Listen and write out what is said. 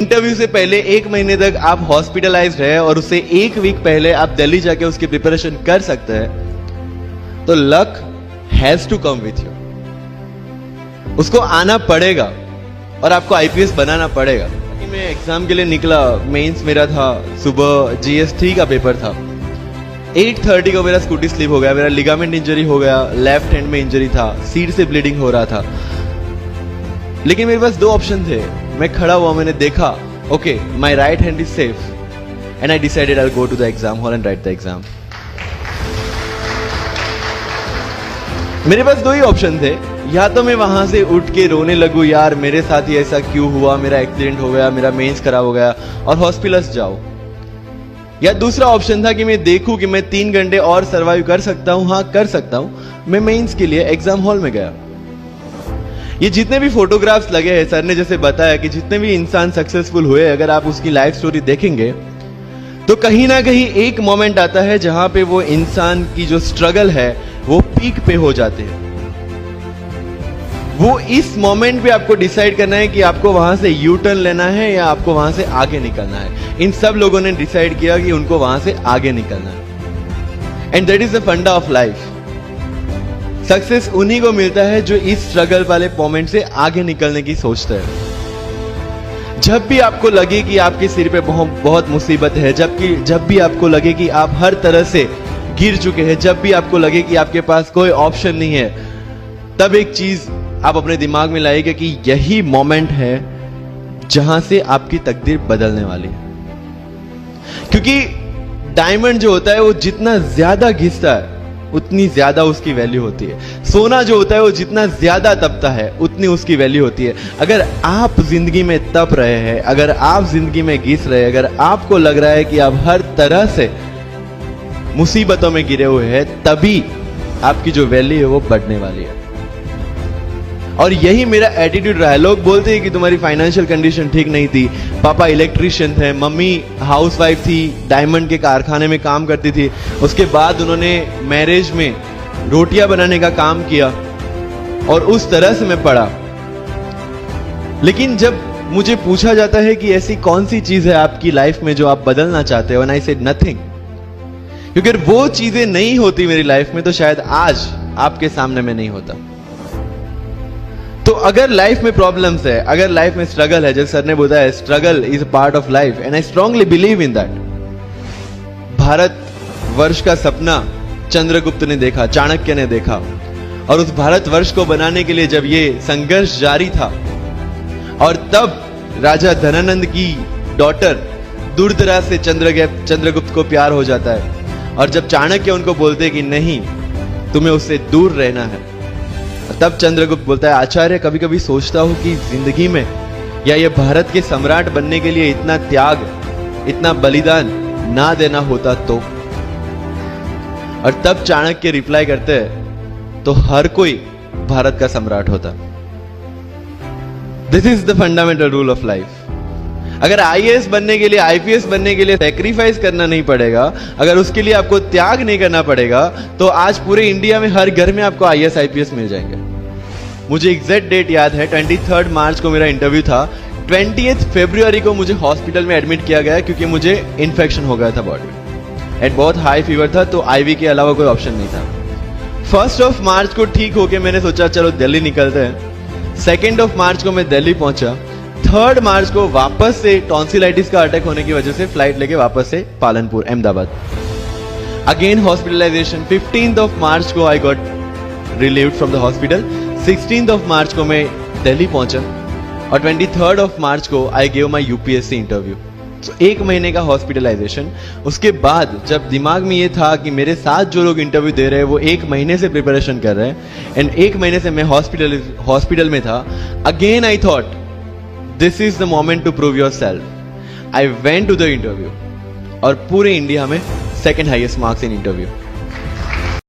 Interview से पहले 1 महीने तक आप हॉस्पिटलाइज्ड है और उससे 1 वीक पहले आप दिल्ली जाके उसकी प्रिपरेशन कर सकते हैं, तो luck has to come with you. उसको आना पड़ेगा और आपको आईपीएस बनाना पड़ेगा। मैं एग्जाम के लिए निकला, मेंस मेरा था, सुबह GS3 का पेपर था। 8:30 को मेरा स्कूटी स्लिप हो गया, मेरा लिगामेंट इंजरी हो गया, लेफ्ट हैंड में इंजरी था, सीट से ब्लीडिंग हो रहा था। लेकिन मेरे पास 2 ऑप्शन थे। मैं खड़ा हुआ, मैंने देखा, okay my right hand is safe and I decided I will go to the exam hall and write the exam. मेरे पास 2 ही ऑप्शन थे, या तो मैं वहां से उठ के रोने लगूं, यार मेरे साथ ही ऐसा क्यों हुआ, मेरा एक्सीडेंट हो गया, मेरा मेंस खराब हो गया और हॉस्पिटल जाओ, या दूसरा ऑप्शन था कि मैं देखूं कि मैं 3 घंटे और सरवाइव कर सकता हूं। हाँ कर सकता हूं। मैं मेंस के लिए एग्जाम हॉल में गया। ये जितने भी फोटोग्राफ्स लगे हैं, सर ने जैसे बताया कि जितने भी इंसान सक्सेसफुल हुए, अगर आप उसकी लाइफ स्टोरी देखेंगे तो कहीं ना कहीं एक मोमेंट आता है जहां पे वो इंसान की जो स्ट्रगल है वो पीक पे हो जाते हैं। वो इस मोमेंट पे आपको डिसाइड करना है कि आपको वहां से यू टर्न लेना है या आपको वहां से आगे निकलना है। इन सब लोगों ने डिसाइड किया कि उनको वहां से आगे निकलना है। एंड दैट इज द फंडा ऑफ लाइफ। सक्सेस उन्हीं को मिलता है जो इस स्ट्रगल वाले मोमेंट से आगे निकलने की सोचते हैं। जब भी आपको लगे कि आपके सिर पे बहुत मुसीबत है, जब भी आपको लगे कि आप हर तरह से गिर चुके हैं, जब भी आपको लगे कि आपके पास कोई ऑप्शन नहीं है, तब एक चीज आप अपने दिमाग में लाइएगा कि यही मोमेंट है जहां से आपकी तकदीर बदलने वाली है। क्योंकि डायमंड जो होता है वो जितना ज्यादा घिसता है उतनी ज्यादा उसकी वैल्यू होती है। सोना जो होता है वो जितना ज्यादा तपता है उतनी उसकी वैल्यू होती है। अगर आप जिंदगी में तप रहे हैं, अगर आप जिंदगी में घिस रहे हैं, अगर आपको लग रहा है कि आप हर तरह से मुसीबतों में गिरे हुए हैं, तभी आपकी जो वैल्यू है वो बढ़ने वाली है। और यही मेरा एटीट्यूड रहा है। लोग बोलते हैं कि तुम्हारी फाइनेंशियल कंडीशन ठीक नहीं थी, पापा इलेक्ट्रिशियन थे, मम्मी हाउसवाइफ थी, डायमंड के कारखाने में काम करती थी, उसके बाद उन्होंने मैरिज में रोटियां बनाने का काम किया और उस तरह से मैं पढ़ा। लेकिन जब मुझे पूछा जाता है कि ऐसी कौन सी चीज है आपकी लाइफ में जो आप बदलना चाहते हो, एंड आई सेड नथिंग। क्योंकि वो चीजें नहीं होती मेरी लाइफ में तो शायद आज आपके सामने में नहीं होता। तो अगर लाइफ में प्रॉब्लम्स है, अगर लाइफ में स्ट्रगल है, जैसे सर ने बताया struggle is a part of life and I strongly believe in that. Bharat वर्ष का सपना चंद्रगुप्त ने देखा, चाणक्य ने देखा, और उस भारत वर्ष को बनाने के लिए जब ये संघर्ष जारी था और तब राजा धनानंद की डॉटर दुर्धरा से चंद्रगुप्त को प्यार हो जाता है, और जब चाणक्य उनको बोलते कि नहीं तुम्हें उससे दूर रहना है, तब चंद्रगुप्त बोलता है आचार्य कभी कभी सोचता हूं कि जिंदगी में या ये भारत के सम्राट बनने के लिए इतना त्याग, इतना बलिदान ना देना होता तो। और तब चाणक्य रिप्लाई करते हैं तो हर कोई भारत का सम्राट होता। This is the fundamental rule of life. अगर आईएएस बनने के लिए, आईपीएस बनने के लिए सैक्रिफाइस करना नहीं पड़ेगा, अगर उसके लिए आपको त्याग नहीं करना पड़ेगा, तो आज पूरे इंडिया में हर घर में आपको आईएएस आईपीएस मिल जाएंगे। मुझे एग्जैक्ट डेट याद है, 23 मार्च को मेरा इंटरव्यू था। 20 फरवरी को मुझे हॉस्पिटल में एडमिट किया गया क्योंकि मुझे इन्फेक्शन हो गया था बॉडी में, एंड बहुत हाई फीवर था, तो आईवी के अलावा कोई ऑप्शन नहीं था। 1 मार्च को ठीक होके मैंने सोचा चलो दिल्ली निकलते हैं। 2 मार्च को मैं दिल्ली पहुंचा। 3 मार्च को वापस से टॉन्सिलाइटिस का अटैक होने की वजह से फ्लाइट लेके वापस से पालनपुर अहमदाबाद, अगेन हॉस्पिटलाइजेशन। 15 मार्च को I got relieved from the hospital. 16 मार्च को मैं दिल्ली पहुंचा और 23 मार्च को I gave my UPSC interview. तो 1 महीने का हॉस्पिटलाइजेशन। उसके बाद जब दिमाग में ये था कि मेरे साथ जो लोग इंटरव्यू दे रहे हैं वो 1 महीने से प्रिपरेशन कर रहे हैं एंड 1 महीने से मैं हॉस्पिटल में था, again I thought this is the moment to prove yourself. I went to the interview और पूरे इंडिया में 2nd highest marks in interview.